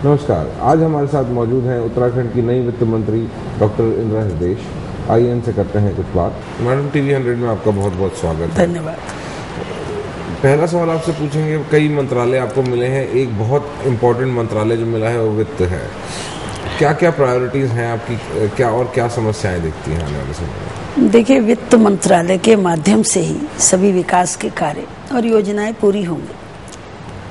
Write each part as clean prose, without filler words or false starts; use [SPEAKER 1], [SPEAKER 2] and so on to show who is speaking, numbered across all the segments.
[SPEAKER 1] नमस्कार। आज हमारे साथ मौजूद हैं उत्तराखंड की नई वित्त मंत्री डॉक्टर इंदिरा हृदयेश। आइए इनसे करते हैं कुछ बात। मैडम, टीवी 100 में आपका बहुत बहुत स्वागत है।
[SPEAKER 2] धन्यवाद।
[SPEAKER 1] पहला सवाल आपसे पूछेंगे, कई मंत्रालय आपको मिले हैं, एक बहुत इम्पोर्टेंट मंत्रालय जो मिला है वो वित्त है। क्या क्या प्रायोरिटीज़ हैं आपकी, क्या और क्या समस्याएं दिखती हैं आने वाले समय में?
[SPEAKER 2] देखिए, वित्त मंत्रालय के माध्यम से ही सभी विकास के कार्य और योजनाएं पूरी होंगी।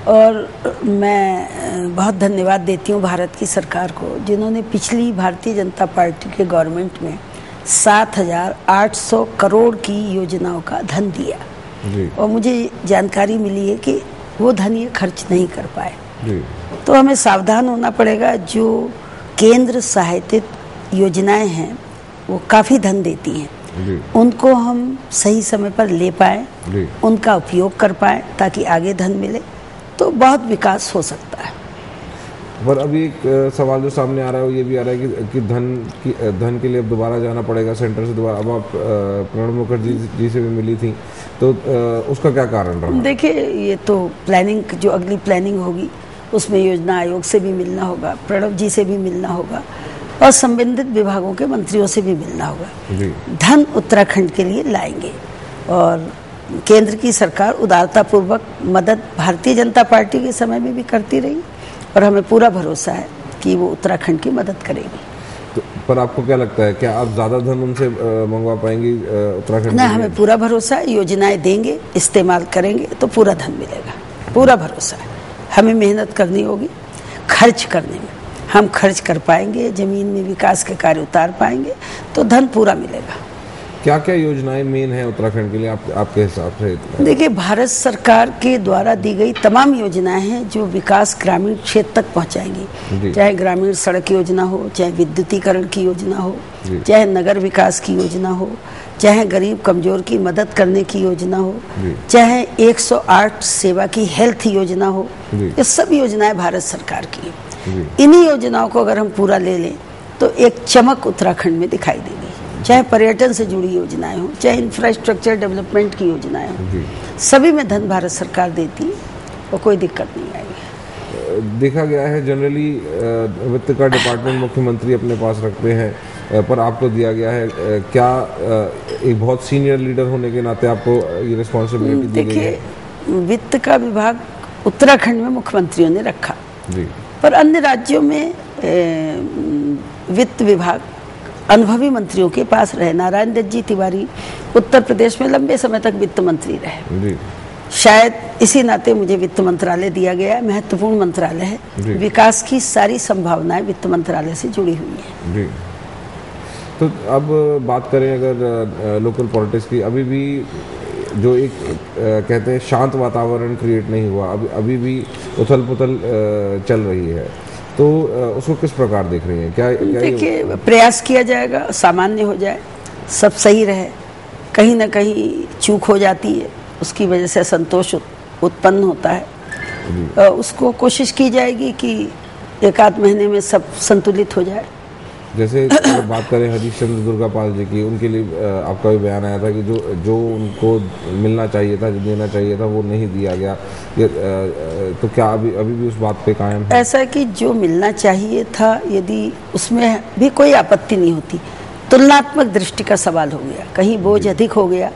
[SPEAKER 2] और मैं बहुत धन्यवाद देती हूँ भारत की सरकार को, जिन्होंने पिछली भारतीय जनता पार्टी के गवर्नमेंट में 7,800 करोड़ की योजनाओं का धन दिया
[SPEAKER 1] जी।
[SPEAKER 2] और मुझे जानकारी मिली है कि वो धन ये खर्च नहीं कर पाए
[SPEAKER 1] जी।
[SPEAKER 2] तो हमें सावधान होना पड़ेगा। जो केंद्र सहायतित योजनाएं हैं वो काफ़ी धन देती हैं
[SPEAKER 1] जी।
[SPEAKER 2] उनको हम सही समय पर ले पाए,
[SPEAKER 1] जी।
[SPEAKER 2] उनका उपयोग कर पाए ताकि आगे धन मिले तो बहुत विकास हो सकता है।
[SPEAKER 1] पर अभी एक सवाल जो सामने आ रहा है वो ये भी आ रहा है कि धन के लिए अब दोबारा जाना पड़ेगा सेंटर से दोबारा। अब आप प्रणब मुखर्जी जी से भी मिली थी, तो उसका क्या कारण रहा?
[SPEAKER 2] देखिए, ये तो प्लानिंग, जो अगली प्लानिंग होगी उसमें योजना आयोग से भी मिलना होगा, प्रणब जी से भी मिलना होगा और संबंधित विभागों के मंत्रियों से भी मिलना होगा।
[SPEAKER 1] जी।
[SPEAKER 2] धन उत्तराखंड के लिए लाएंगे और केंद्र की सरकार उदारतापूर्वक मदद भारतीय जनता पार्टी के समय में भी करती रही और हमें पूरा भरोसा है कि वो उत्तराखंड की मदद करेगी।
[SPEAKER 1] तो पर आपको क्या लगता है, क्या आप ज़्यादा धन उनसे मंगवा पाएंगी उत्तराखंड?
[SPEAKER 2] ना, हमें पूरा भरोसा है, योजनाएं देंगे, इस्तेमाल करेंगे तो पूरा धन मिलेगा, पूरा भरोसा है। हमें मेहनत करनी होगी खर्च करने में, हम खर्च कर पाएंगे, जमीन में विकास के कार्य उतार पाएंगे तो धन पूरा मिलेगा।
[SPEAKER 1] क्या क्या योजनाएं मेन है उत्तराखंड के लिए आपके हिसाब से?
[SPEAKER 2] देखिए, भारत सरकार के द्वारा दी गई तमाम योजनाएं हैं जो विकास ग्रामीण क्षेत्र तक पहुंचाएंगी। चाहे ग्रामीण सड़क योजना हो, चाहे विद्युतीकरण की योजना हो, चाहे नगर विकास की योजना हो, चाहे गरीब कमजोर की मदद करने की योजना हो, चाहे 108 सेवा की हेल्थ योजना हो, ये सब योजनाएं भारत सरकार की है। इन्हीं योजनाओं को अगर हम पूरा ले लें तो एक चमक उत्तराखंड में दिखाई देगी। चाहे पर्यटन से जुड़ी योजनाएं हो, चाहे इंफ्रास्ट्रक्चर डेवलपमेंट की योजनाएं हो, सभी में धन भारत सरकार देती है और कोई दिक्कत नहीं आएगी।
[SPEAKER 1] देखा गया है जनरली वित्त का डिपार्टमेंट मुख्यमंत्री अपने पास रखते हैं, पर आपको दिया गया है। क्या एक बहुत सीनियर लीडर होने के नाते आपको ये रिस्पॉन्सिबिलिटी दी गई है?
[SPEAKER 2] देखिए, वित्त का विभाग उत्तराखंड में मुख्यमंत्रियों ने रखा
[SPEAKER 1] जी।
[SPEAKER 2] पर अन्य राज्यों में वित्त विभाग अनुभवी मंत्रियों के पास रहे। नारायण दत्त जी तिवारी उत्तर प्रदेश में लंबे समय तक वित्त मंत्री रहे
[SPEAKER 1] जी।
[SPEAKER 2] शायद इसी नाते मुझे वित्त मंत्रालय दिया गया है। महत्वपूर्ण मंत्रालय है, विकास की सारी संभावनाएं वित्त मंत्रालय से जुड़ी हुई हैं।
[SPEAKER 1] जी। तो अब बात करें अगर लोकल पॉलिटिक्स की, अभी भी जो एक कहते हैं शांत वातावरण क्रिएट नहीं हुआ, अभी भी उथल पुथल चल रही है, तो उसको किस प्रकार देख रही हैं? क्या
[SPEAKER 2] देखिए, प्रयास किया जाएगा सामान्य हो जाए, सब सही रहे। कहीं ना कहीं चूक हो जाती है, उसकी वजह से असंतोष उत्पन्न होता है, उसको कोशिश की जाएगी कि एक आध महीने में सब संतुलित हो जाए।
[SPEAKER 1] जैसे अगर बात करें हरीश चंद्र दुर्गापाल जी की, उनके लिए आपका भी बयान आया था कि जो उनको मिलना चाहिए था, जो देना चाहिए था, वो नहीं दिया गया। तो क्या अभी भी उस बात पे कायम है?
[SPEAKER 2] ऐसा है कि जो मिलना चाहिए था, यदि उसमें भी कोई आपत्ति नहीं होती, तुलनात्मक दृष्टि का सवाल हो गया। कहीं बोझ अधिक हो गया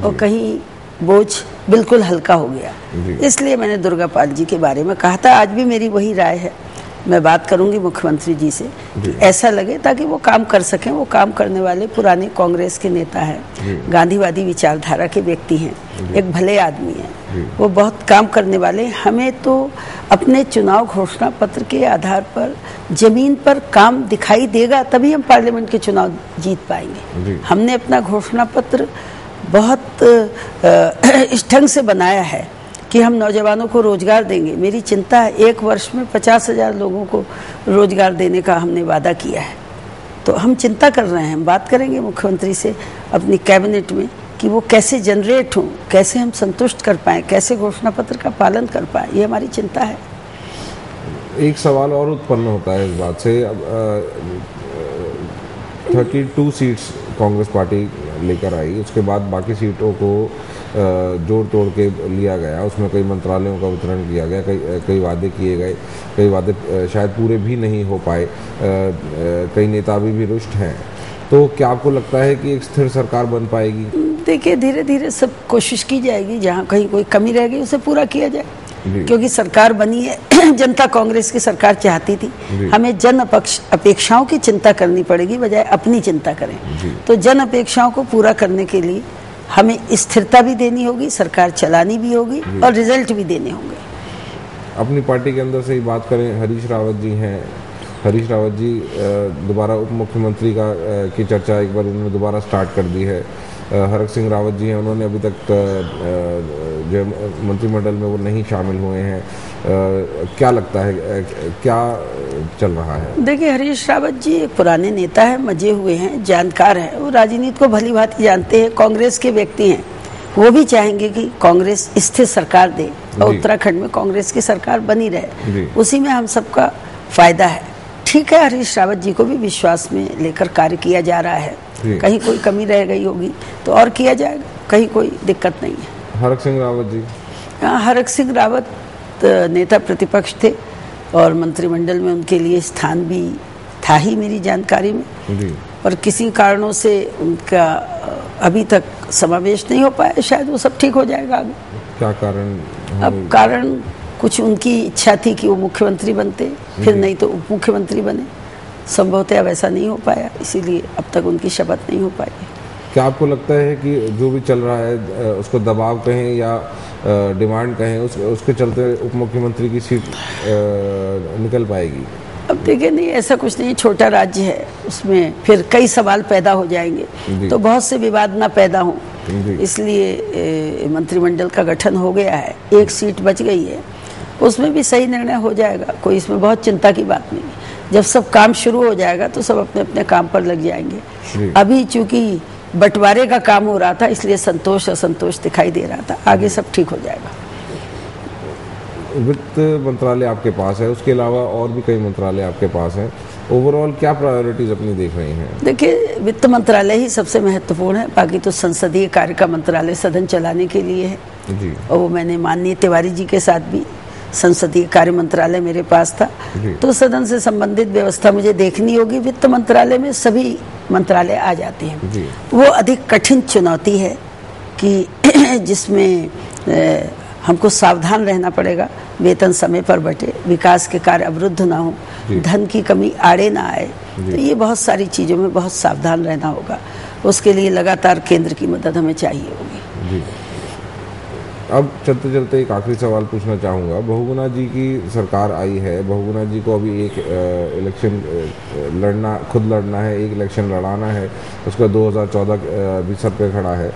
[SPEAKER 2] और कहीं बोझ बिल्कुल हल्का हो गया, इसलिए मैंने दुर्गापाल जी के बारे में कहा था। आज भी मेरी वही राय है, मैं बात करूंगी मुख्यमंत्री जी से कि ऐसा लगे ताकि वो काम कर सकें। वो काम करने वाले पुराने कांग्रेस के नेता हैं, गांधीवादी विचारधारा के व्यक्ति हैं, एक भले आदमी हैं, वो बहुत काम करने वाले। हमें तो अपने चुनाव घोषणा पत्र के आधार पर जमीन पर काम दिखाई देगा तभी हम पार्लियामेंट के चुनाव जीत पाएंगे। हमने अपना घोषणा पत्र बहुत इस ढंग से बनाया है कि हम नौजवानों को रोजगार देंगे। मेरी चिंता है, 1 वर्ष में 50,000 लोगों को रोजगार देने का हमने वादा किया है। तो हम चिंता कर रहे हैं, हम बात करेंगे मुख्यमंत्री से अपनी कैबिनेट में कि वो कैसे जनरेट हों, कैसे हम संतुष्ट कर पाएँ, कैसे घोषणा पत्र का पालन कर पाएँ, ये हमारी चिंता है।
[SPEAKER 1] एक सवाल और उत्पन्न होता है इस बात से। 32 सीट्स कांग्रेस पार्टी लेकर आई, उसके बाद बाकी सीटों को जोड़ तोड़ के लिया गया, उसमें कई मंत्रालयों का वितरण किया गया, कई वादे किए गए, कई वादे शायद पूरे भी नहीं हो पाए, कई नेता अभी भी रुष्ट हैं। तो क्या आपको लगता है कि एक स्थिर सरकार बन पाएगी?
[SPEAKER 2] देखिए, धीरे धीरे सब कोशिश की जाएगी, जहाँ कहीं कोई कमी रह गई उसे पूरा किया जाए, क्योंकि सरकार बनी है जनता कांग्रेस की सरकार चाहती थी। हमें जन अपेक्षाओं की चिंता करनी पड़ेगी बजाय अपनी चिंता करें। तो जन अपेक्षाओं को पूरा करने के लिए हमें स्थिरता भी देनी होगी, सरकार चलानी भी होगी और रिजल्ट भी देने होंगे।
[SPEAKER 1] अपनी पार्टी के अंदर से ही बात करें, हरीश रावत जी हैं। हरीश रावत जी दोबारा उप मुख्यमंत्री की चर्चा एक बार उन्होंने दोबारा स्टार्ट कर दी है। हरक सिंह रावत जी हैं, उन्होंने अभी तक जो मंत्रिमंडल में वो नहीं शामिल हुए हैं। क्या लगता है, क्या चल रहा है?
[SPEAKER 2] देखिए, हरीश रावत जी एक पुराने नेता है, मजे हुए हैं, जानकार हैं, वो राजनीति को भली भांति जानते हैं, कांग्रेस के व्यक्ति हैं। वो भी चाहेंगे कि कांग्रेस स्थिर सरकार दे और उत्तराखंड में कांग्रेस की सरकार बनी रहे, उसी में हम सबका फायदा है। ठीक है, हरीश रावत जी को भी विश्वास में लेकर कार्य किया जा रहा है। कहीं कोई कमी रह गई होगी तो और किया जाएगा, कहीं कोई दिक्कत नहीं है।
[SPEAKER 1] हरक सिंह रावत जी?
[SPEAKER 2] हरक सिंह रावत नेता प्रतिपक्ष थे और मंत्रिमंडल में उनके लिए स्थान भी था ही मेरी जानकारी में, और किसी कारणों से उनका अभी तक समावेश नहीं हो पाया। शायद वो सब ठीक हो जाएगा आगे।
[SPEAKER 1] क्या कारण?
[SPEAKER 2] अब कारण कुछ उनकी इच्छा थी कि वो मुख्यमंत्री बनते, फिर नहीं तो उप मुख्यमंत्री बने। संभवतः वैसा नहीं हो पाया, इसीलिए अब तक उनकी शपथ नहीं हो पाई।
[SPEAKER 1] क्या आपको लगता है कि जो भी चल रहा है उसको दबाव कहें या डिमांड कहें, उसके चलते उप मुख्यमंत्री की सीट निकल पाएगी?
[SPEAKER 2] अब देखिए, नहीं, ऐसा कुछ नहीं, छोटा राज्य है, उसमें फिर कई सवाल पैदा हो जाएंगे, तो बहुत से विवाद ना पैदा हों, इसलिए मंत्रिमंडल का गठन हो गया है। एक सीट बच गई है, उसमें भी सही निर्णय हो जाएगा, कोई इसमें बहुत चिंता की बात नहीं है। जब सब काम शुरू हो जाएगा तो सब अपने अपने काम पर लग जाएंगे। अभी चूंकि बंटवारे का काम हो रहा था, इसलिए संतोष असंतोष दिखाई दे रहा था, आगे सब ठीक हो जाएगा।
[SPEAKER 1] वित्त मंत्रालय आपके पास है, उसके अलावा और भी कई मंत्रालय आपके पास हैं। ओवरऑल क्या प्रायोरिटीज अपनी देख रही हैं? देखिए,
[SPEAKER 2] वित्त मंत्रालय ही सबसे महत्वपूर्ण है, बाकी तो संसदीय कार्य का मंत्रालय सदन चलाने के लिए है जी। और वो मैंने माननीय तिवारी जी के साथ भी, संसदीय कार्य मंत्रालय मेरे पास था, तो सदन से संबंधित व्यवस्था मुझे देखनी होगी। वित्त मंत्रालय में सभी मंत्रालय आ जाते हैं, वो अधिक कठिन चुनौती है कि जिसमें हमको सावधान रहना पड़ेगा, वेतन समय पर बटे, विकास के कार्य अवरुद्ध ना हो, धन की कमी आड़े ना आए, तो ये बहुत सारी चीज़ों में बहुत सावधान रहना होगा। उसके लिए लगातार केंद्र की मदद हमें चाहिए होगी।
[SPEAKER 1] अब चलते चलते एक आखिरी सवाल पूछना चाहूँगा। बहुगुणा जी की सरकार आई है, बहुगुणा जी को अभी एक इलेक्शन खुद लड़ना है, एक इलेक्शन लड़ाना है, उसका 2014 भी सर पे खड़ा है।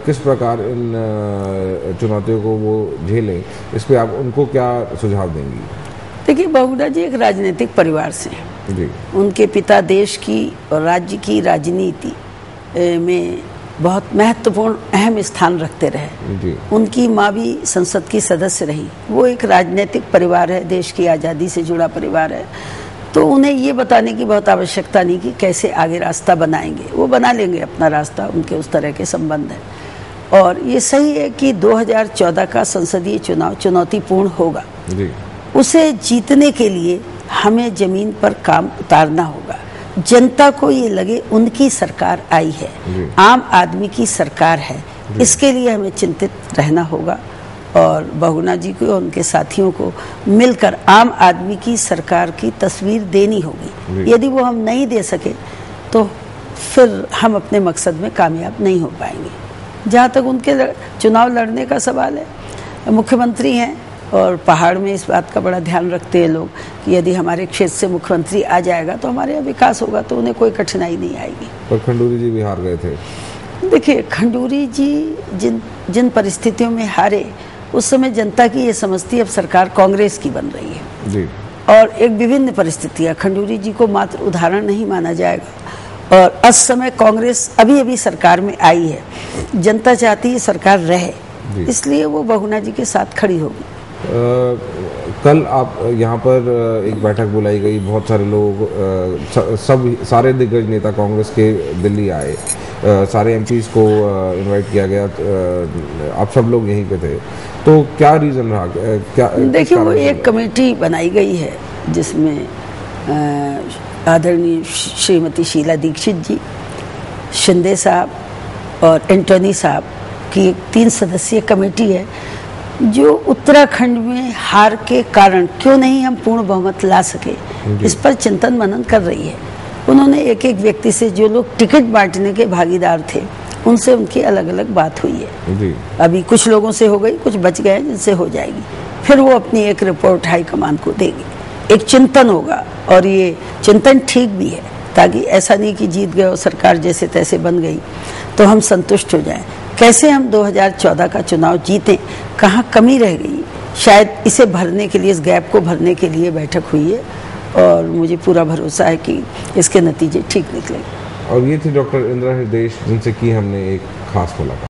[SPEAKER 1] किस प्रकार इन चुनौतियों को वो झेलें, इस पे आप उनको क्या सुझाव देंगी?
[SPEAKER 2] देखिए, बहुगुणा जी एक राजनीतिक परिवार से हैं जी। उनके पिता देश की और राज्य की राजनीति में बहुत महत्वपूर्ण अहम स्थान रखते रहे जी। उनकी माँ भी संसद की सदस्य रही, वो एक राजनीतिक परिवार है, देश की आज़ादी से जुड़ा परिवार है, तो उन्हें ये बताने की बहुत आवश्यकता नहीं कि कैसे आगे रास्ता बनाएंगे, वो बना लेंगे अपना रास्ता, उनके उस तरह के संबंध है। और ये सही है कि 2014 का संसदीय चुनाव चुनौतीपूर्ण होगा जी। उसे जीतने के लिए हमें जमीन पर काम उतारना होगा। जनता को ये लगे उनकी सरकार आई है, आम आदमी की सरकार है, इसके लिए हमें चिंतित रहना होगा। और बहुगुणा जी को और उनके साथियों को मिलकर आम आदमी की सरकार की तस्वीर देनी होगी। यदि वो हम नहीं दे सके तो फिर हम अपने मकसद में कामयाब नहीं हो पाएंगे। जहाँ तक उनके चुनाव लड़ने का सवाल है, मुख्यमंत्री हैं और पहाड़ में इस बात का बड़ा ध्यान रखते हैं लोग कि यदि हमारे क्षेत्र से मुख्यमंत्री आ जाएगा तो हमारे यहाँ विकास होगा, तो उन्हें कोई कठिनाई नहीं आएगी।
[SPEAKER 1] पर खंडूरी जी भी हार गए थे।
[SPEAKER 2] देखिए, खंडूरी जी जिन परिस्थितियों में हारे, उस समय जनता की ये समझती अब सरकार कांग्रेस की बन रही है जी। और एक विभिन्न परिस्थितियाँ, खंडूरी जी को मात्र उदाहरण नहीं माना जाएगा। और इस समय कांग्रेस अभी अभी सरकार में आई है, जनता चाहती है सरकार रहे, इसलिए वो बहुगुणा जी के साथ खड़ी होगी।
[SPEAKER 1] कल आप यहाँ पर एक बैठक बुलाई गई, बहुत सारे लोग सारे दिग्गज नेता कांग्रेस के दिल्ली आए। सारे एमपीज को इनवाइट किया गया, आप सब लोग यहीं पे थे, तो क्या रीज़न रहा? क्या
[SPEAKER 2] देखिए, वो एक कमेटी बनाई गई है जिसमें आदरणीय श्रीमती शीला दीक्षित जी, शिंदे साहब और एंटोनी साहब की एक 3 सदस्यीय कमेटी है जो उत्तराखंड में हार के कारण क्यों नहीं हम पूर्ण बहुमत ला सके, इस पर चिंतन मनन कर रही है। उन्होंने एक एक व्यक्ति से, जो लोग टिकट बांटने के भागीदार थे, उनसे उनकी अलग अलग बात हुई है जी। अभी कुछ लोगों से हो गई, कुछ बच गए जिनसे हो जाएगी, फिर वो अपनी एक रिपोर्ट हाईकमान को देगी। एक चिंतन होगा और ये चिंतन ठीक भी है, ताकि ऐसा नहीं कि जीत गए और सरकार जैसे तैसे बन गई तो हम संतुष्ट हो जाएं। कैसे हम 2014 का चुनाव जीतें, कहाँ कमी रह गई, शायद इसे भरने के लिए, इस गैप को भरने के लिए बैठक हुई है और मुझे पूरा भरोसा है कि इसके नतीजे ठीक निकलेंगे।
[SPEAKER 1] और ये थी डॉक्टर इंदिरा हृदयेश, जिनसे की हमने एक खास मुलाकात।